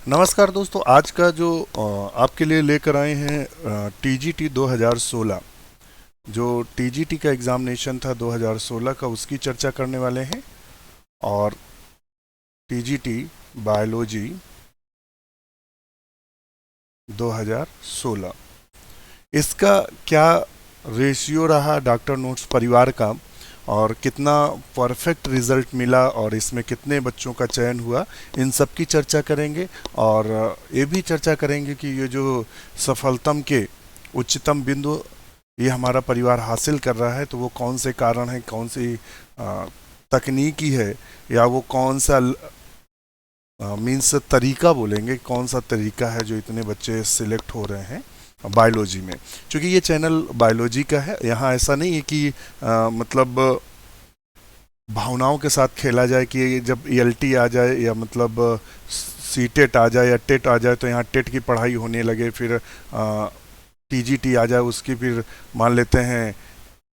नमस्कार दोस्तों, आज का जो आपके लिए लेकर आए हैं टीजीटी 2016। जो टीजीटी का एग्जामिनेशन था 2016 का, उसकी चर्चा करने वाले हैं। और टीजीटी बायोलॉजी 2016, इसका क्या रेशियो रहा डॉक्टर नोट्स परिवार का, और कितना परफेक्ट रिजल्ट मिला, और इसमें कितने बच्चों का चयन हुआ, इन सब की चर्चा करेंगे। और ये भी चर्चा करेंगे कि ये जो सफलतम के उच्चतम बिंदु ये हमारा परिवार हासिल कर रहा है, तो वो कौन से कारण है, कौन सी अ, तकनीकी है, या वो कौन सा मीन्स तरीका बोलेंगे, कौन सा तरीका है जो इतने बच्चे सिलेक्ट हो रहे हैं बायोलॉजी में। क्योंकि ये चैनल बायोलॉजी का है, यहाँ ऐसा नहीं है कि मतलब भावनाओं के साथ खेला जाए कि जब ईएलटी आ जाए या मतलब सी टेट आ जाए या टेट आ जाए तो यहाँ टेट की पढ़ाई होने लगे, फिर टीजीटी आ जाए उसकी, फिर मान लेते हैं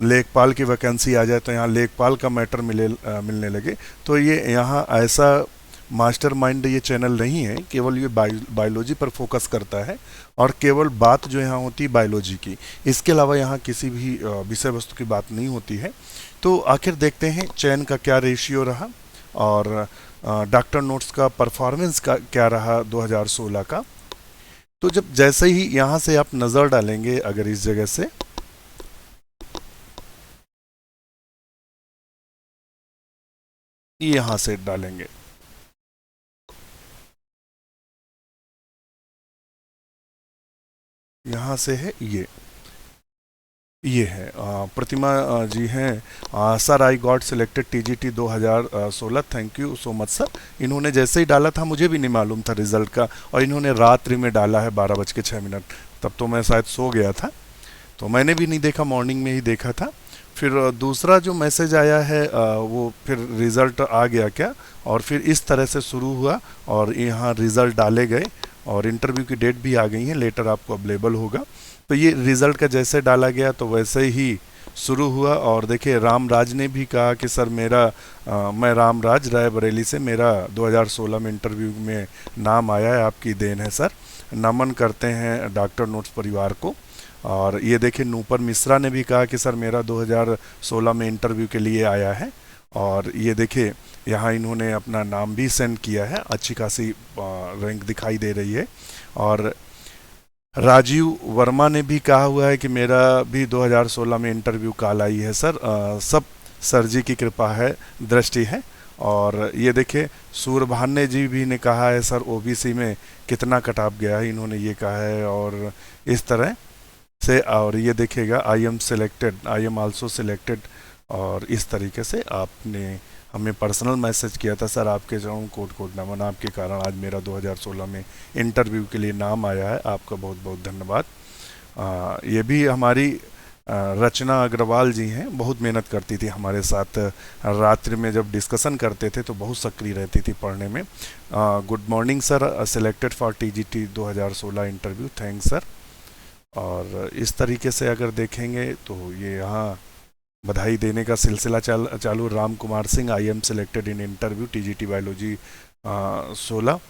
लेखपाल की वैकेंसी आ जाए तो यहाँ लेखपाल का मैटर मिलने लगे। तो ये यहाँ ऐसा मास्टरमाइंड ये चैनल नहीं है, केवल ये बायोलॉजी पर फोकस करता है, और केवल बात जो यहाँ होती है बायोलॉजी की, इसके अलावा यहाँ किसी भी विषय वस्तु की बात नहीं होती है। तो आखिर देखते हैं चयन का क्या रेशियो रहा, और डॉक्टर नोट्स का परफॉर्मेंस का क्या रहा 2016 का। तो जब जैसे ही यहाँ से आप नज़र डालेंगे, अगर इस जगह से यहाँ से डालेंगे, यहाँ से है ये है प्रतिमा जी हैं। Sir, I got selected TGT 2016, thank you so much sir. इन्होंने जैसे ही डाला था, मुझे भी नहीं मालूम था रिजल्ट का, और इन्होंने रात्रि में डाला है 12:06। तब तो मैं शायद सो गया था, तो मैंने भी नहीं देखा, मॉर्निंग में ही देखा था। फिर दूसरा जो मैसेज आया है वो फिर रिज़ल्ट आ गया क्या, और फिर इस तरह से शुरू हुआ, और यहाँ रिज़ल्ट डाले गए, और इंटरव्यू की डेट भी आ गई है, लेटर आपको अवेलेबल होगा। तो ये रिज़ल्ट का जैसे डाला गया तो वैसे ही शुरू हुआ। और देखिए, रामराज ने भी कहा कि सर मेरा मैं रामराज रायबरेली से, मेरा 2016 में इंटरव्यू में नाम आया है, आपकी देन है सर, नमन करते हैं डॉक्टर नोट्स परिवार को। और ये देखिए, नूपर मिश्रा ने भी कहा कि सर मेरा 2016 में इंटरव्यू के लिए आया है। और ये देखिए, यहाँ इन्होंने अपना नाम भी सेंड किया है, अच्छी खासी रैंक दिखाई दे रही है। और राजीव वर्मा ने भी कहा हुआ है कि मेरा भी 2016 में इंटरव्यू कॉल आई है सर, सब सर जी की कृपा है, दृष्टि है। और ये देखिए, सूरभान्य जी भी ने कहा है सर ओबीसी में कितना कटाव गया है, इन्होंने ये कहा है। और इस तरह से, और ये देखिएगा, I am selected, I am also selected, और इस तरीके से आपने हमें पर्सनल मैसेज किया था, सर आपके जो कोट कोट नमन, आपके कारण आज मेरा 2016 में इंटरव्यू के लिए नाम आया है, आपका बहुत बहुत धन्यवाद। ये भी हमारी रचना अग्रवाल जी हैं, बहुत मेहनत करती थी हमारे साथ, रात्रि में जब डिस्कशन करते थे तो बहुत सक्रिय रहती थी पढ़ने में। Good morning sir, selected for TGT 2016 interview, thanks sir. और इस तरीके से अगर देखेंगे तो ये यहाँ बधाई देने का सिलसिला चालू। Ram Kumar Singh, I am selected in interview TGT biology 16।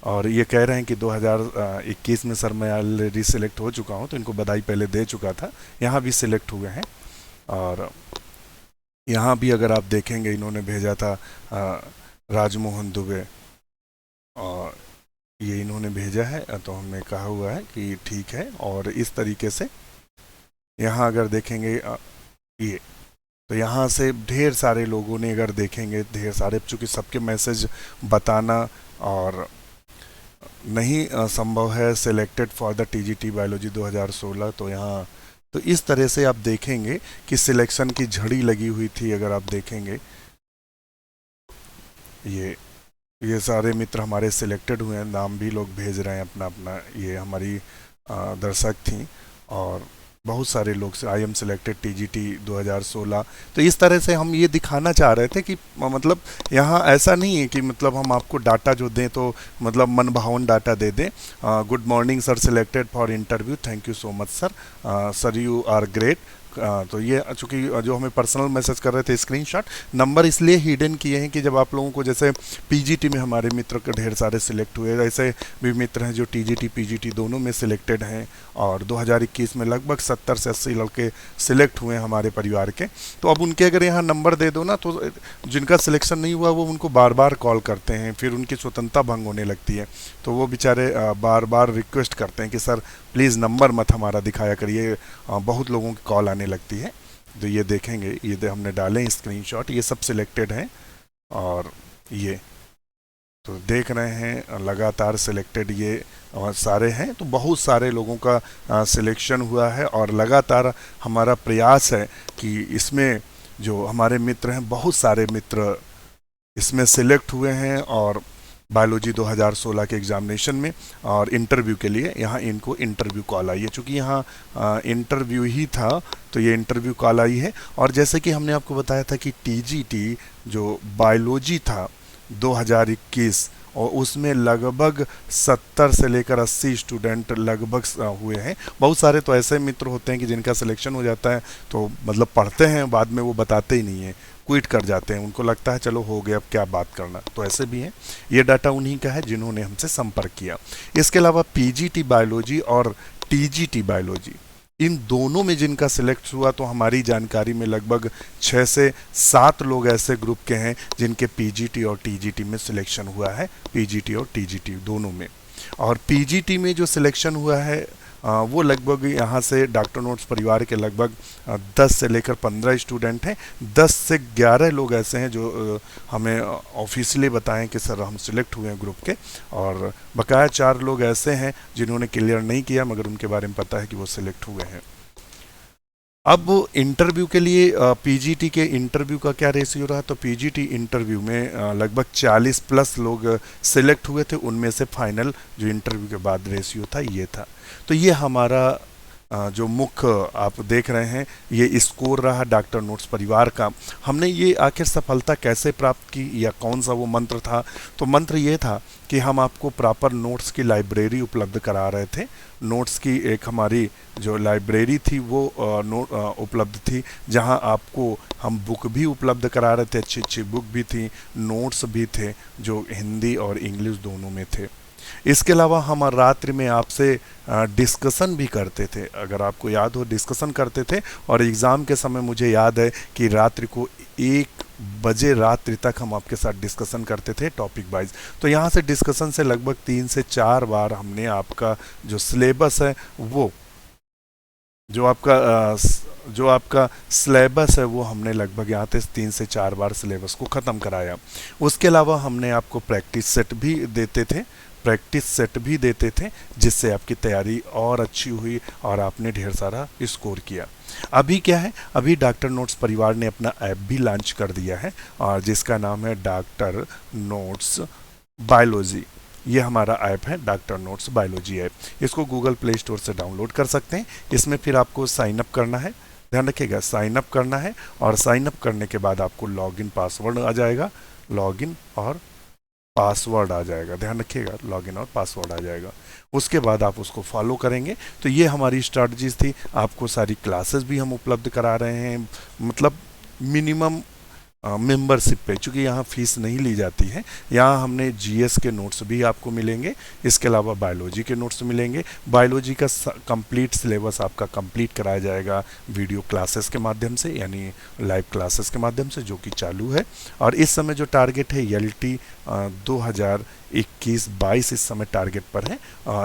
और ये कह रहे हैं कि 2021 में सर मैं ऑलरेडी सिलेक्ट हो चुका हूँ, तो इनको बधाई पहले दे चुका था, यहाँ भी सिलेक्ट हुए हैं। और यहाँ भी अगर आप देखेंगे, इन्होंने भेजा था राजमोहन दुबे, और ये इन्होंने भेजा है, तो हमने कहा हुआ है कि ठीक है। और इस तरीके से यहाँ अगर देखेंगे ये, तो यहाँ से ढेर सारे लोगों ने अगर देखेंगे, ढेर सारे, चूँकि सबके मैसेज बताना और नहीं संभव है, selected for the TGT biology 2016, तो यहाँ तो इस तरह से आप देखेंगे कि सिलेक्शन की झड़ी लगी हुई थी। अगर आप देखेंगे, ये सारे मित्र हमारे सिलेक्टेड हुए हैं, नाम भी लोग भेज रहे हैं अपना अपना, ये हमारी दर्शक थी, और बहुत सारे लोग से आई एम सिलेक्टेड टीजीटी 2016। तो इस तरह से हम ये दिखाना चाह रहे थे कि मतलब यहाँ ऐसा नहीं है कि मतलब हम आपको डाटा जो दें तो मतलब मनभावन डाटा दे दें। Good morning sir, selected for interview, thank you so much sir, sir you are great, तो ये चूंकि जो हमें पर्सनल मैसेज कर रहे थे स्क्रीनशॉट, नंबर इसलिए हिडन किए हैं कि जब आप लोगों को, जैसे पीजीटी में हमारे मित्र के ढेर सारे सिलेक्ट हुए, ऐसे भी मित्र हैं जो टीजीटी पीजीटी दोनों में सिलेक्टेड हैं, और 2021 में लगभग 70 से 80 लड़के सिलेक्ट हुए हैं हमारे परिवार के। तो अब उनके अगर यहाँ नंबर दे दो ना, तो जिनका सिलेक्शन नहीं हुआ वो उनको बार बार कॉल करते हैं, फिर उनकी स्वतंत्रता भंग होने लगती है। तो वो बेचारे बार बार रिक्वेस्ट करते हैं कि सर प्लीज़ नंबर मत हमारा दिखाया करिए, बहुत लोगों की कॉल आने लगती है। तो ये देखेंगे, ये हमने डाले स्क्रीनशॉट, ये सब सिलेक्टेड हैं, और ये तो देख रहे हैं लगातार सिलेक्टेड ये सारे हैं। तो बहुत सारे लोगों का सिलेक्शन हुआ है, और लगातार हमारा प्रयास है कि इसमें जो हमारे मित्र हैं, बहुत सारे मित्र इसमें सिलेक्ट हुए हैं, और बायोलॉजी 2016 के एग्जामिनेशन में और इंटरव्यू के लिए यहाँ इनको इंटरव्यू कॉल आई है। चूँकि यहाँ इंटरव्यू ही था तो ये इंटरव्यू कॉल आई है। और जैसे कि हमने आपको बताया था कि टीजीटी जो बायोलॉजी था 2021, और उसमें लगभग 70 से लेकर 80 स्टूडेंट लगभग हुए हैं। बहुत सारे तो ऐसे मित्र होते हैं कि जिनका सिलेक्शन हो जाता है तो मतलब पढ़ते हैं, बाद में वो बताते ही नहीं है, क्विट कर जाते हैं, उनको लगता है चलो हो गया अब क्या बात करना। तो ऐसे भी हैं। ये डाटा उन्हीं का है जिन्होंने हमसे संपर्क किया। इसके अलावा पीजीटी बायोलॉजी और टीजीटी बायोलॉजी, इन दोनों में जिनका सिलेक्ट हुआ, तो हमारी जानकारी में लगभग 6 से 7 लोग ऐसे ग्रुप के हैं जिनके पीजीटी और टीजीटी में सिलेक्शन हुआ है, पीजीटी और टीजीटी दोनों में। और पीजीटी में जो सिलेक्शन हुआ है वो लगभग यहाँ से डॉक्टर नोट्स परिवार के लगभग 10 से लेकर 15 स्टूडेंट हैं। 10 से 11 लोग ऐसे हैं जो हमें ऑफिशियली बताएं कि सर हम सिलेक्ट हुए हैं ग्रुप के, और बकाया 4 लोग ऐसे हैं जिन्होंने क्लियर नहीं किया मगर उनके बारे में पता है कि वो सिलेक्ट हुए हैं। अब इंटरव्यू के लिए पीजीटी के इंटरव्यू का क्या रेशियो रहा, तो पीजीटी इंटरव्यू में लगभग 40 प्लस लोग सिलेक्ट हुए थे। उनमें से फाइनल जो इंटरव्यू के बाद रेशियो था ये था। तो ये हमारा जो मुख्य आप देख रहे हैं ये स्कोर रहा डॉक्टर नोट्स परिवार का। हमने ये आखिर सफलता कैसे प्राप्त की या कौन सा वो मंत्र था, तो मंत्र ये था कि हम आपको प्रॉपर नोट्स की लाइब्रेरी उपलब्ध करा रहे थे। नोट्स की एक हमारी जो लाइब्रेरी थी वो उपलब्ध थी, जहां आपको हम बुक भी उपलब्ध करा रहे थे, अच्छी अच्छी बुक भी थी, नोट्स भी थे जो हिंदी और इंग्लिश दोनों में थे। इसके अलावा हम रात्रि में आपसे डिस्कशन भी करते थे, अगर आपको याद हो डिस्कशन करते थे। और एग्ज़ाम के समय मुझे याद है कि रात्रि को 1 बजे रात्रि तक हम आपके साथ डिस्कशन करते थे टॉपिक वाइज। तो यहाँ से डिस्कशन से लगभग 3 से 4 बार हमने आपका जो सिलेबस है वो जो आपका सिलेबस है वो हमने लगभग यहाँ से 3 से 4 बार सिलेबस को ख़त्म कराया। उसके अलावा हमने आपको प्रैक्टिस सेट भी देते थे जिससे आपकी तैयारी और अच्छी हुई और आपने ढेर सारा स्कोर किया। अभी क्या है, अभी डॉक्टर नोट्स परिवार ने अपना ऐप भी लॉन्च कर दिया है और जिसका नाम है डॉक्टर नोट्स बायोलॉजी। ये हमारा ऐप है डॉक्टर नोट्स बायोलॉजी ऐप। इसको गूगल प्ले स्टोर से डाउनलोड कर सकते हैं। इसमें फिर आपको साइन अप करना है, ध्यान रखिएगा साइन अप करना है, और साइन अप करने के बाद आपको लॉगिन पासवर्ड आ जाएगा, लॉगिन और पासवर्ड आ जाएगा, ध्यान रखिएगा लॉगिन और पासवर्ड आ जाएगा। उसके बाद आप उसको फॉलो करेंगे। तो ये हमारी स्ट्रैटेजीज थी। आपको सारी क्लासेस भी हम उपलब्ध करा रहे हैं, मतलब मिनिमम मेंबरशिप पे, चूँकि यहाँ फीस नहीं ली जाती है। यहाँ हमने जीएस के नोट्स भी आपको मिलेंगे, इसके अलावा बायोलॉजी के नोट्स मिलेंगे। बायोलॉजी का कंप्लीट सिलेबस आपका कंप्लीट कराया जाएगा वीडियो क्लासेस के माध्यम से, यानी लाइव क्लासेस के माध्यम से, जो कि चालू है। और इस समय जो टारगेट है एलटी 2021-22 इस समय टारगेट पर है।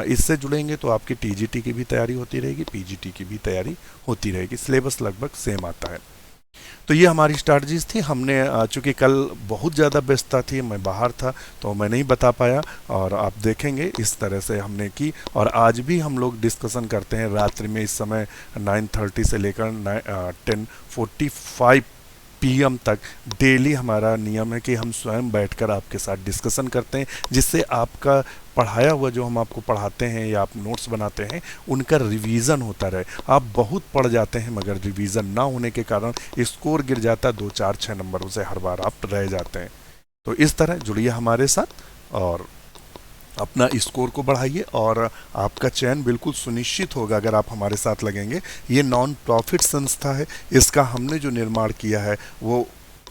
इससे जुड़ेंगे तो आपकी टीजीटी की भी तैयारी होती रहेगी, पीजीटी की भी तैयारी होती रहेगी। सिलेबस लगभग सेम आता है। तो ये हमारी स्ट्रैटेजीज थी। हमने चूँकि कल बहुत ज़्यादा व्यस्तता थी, मैं बाहर था तो मैं नहीं बता पाया, और आप देखेंगे इस तरह से हमने की। और आज भी हम लोग डिस्कशन करते हैं रात्रि में, इस समय 9:30 से लेकर 10:45 PM तक डेली हमारा नियम है कि हम स्वयं बैठकर आपके साथ डिस्कशन करते हैं, जिससे आपका पढ़ाया हुआ जो हम आपको पढ़ाते हैं या आप नोट्स बनाते हैं उनका रिवीजन होता रहे। आप बहुत पढ़ जाते हैं मगर रिवीजन ना होने के कारण स्कोर गिर जाता है, 2, 4, 6 नंबरों से हर बार आप रह जाते हैं। तो इस तरह जुड़िए हमारे साथ और अपना स्कोर को बढ़ाइए और आपका चयन बिल्कुल सुनिश्चित होगा अगर आप हमारे साथ लगेंगे। ये नॉन प्रॉफिट संस्था है, इसका हमने जो निर्माण किया है वो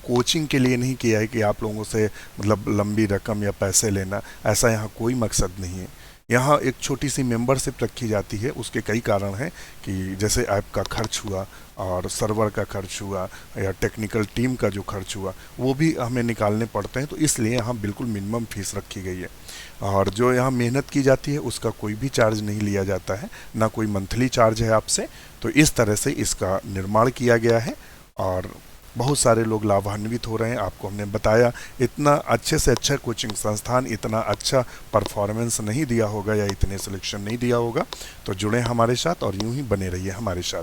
कोचिंग के लिए नहीं किया है कि आप लोगों से मतलब लंबी रकम या पैसे लेना, ऐसा यहाँ कोई मकसद नहीं है। यहाँ एक छोटी सी मेंबरशिप रखी जाती है, उसके कई कारण हैं कि जैसे ऐप का खर्च हुआ और सर्वर का खर्च हुआ या टेक्निकल टीम का जो खर्च हुआ वो भी हमें निकालने पड़ते हैं, तो इसलिए यहाँ बिल्कुल मिनिमम फीस रखी गई है। और जो यहाँ मेहनत की जाती है उसका कोई भी चार्ज नहीं लिया जाता है, ना कोई मंथली चार्ज है आपसे। तो इस तरह से इसका निर्माण किया गया है और बहुत सारे लोग लाभान्वित हो रहे हैं। आपको हमने बताया, इतना अच्छे से अच्छा कोचिंग संस्थान इतना अच्छा परफॉर्मेंस नहीं दिया होगा या इतने सिलेक्शन नहीं दिया होगा। तो जुड़े हमारे साथ और यूं ही बने रहिए हमारे साथ।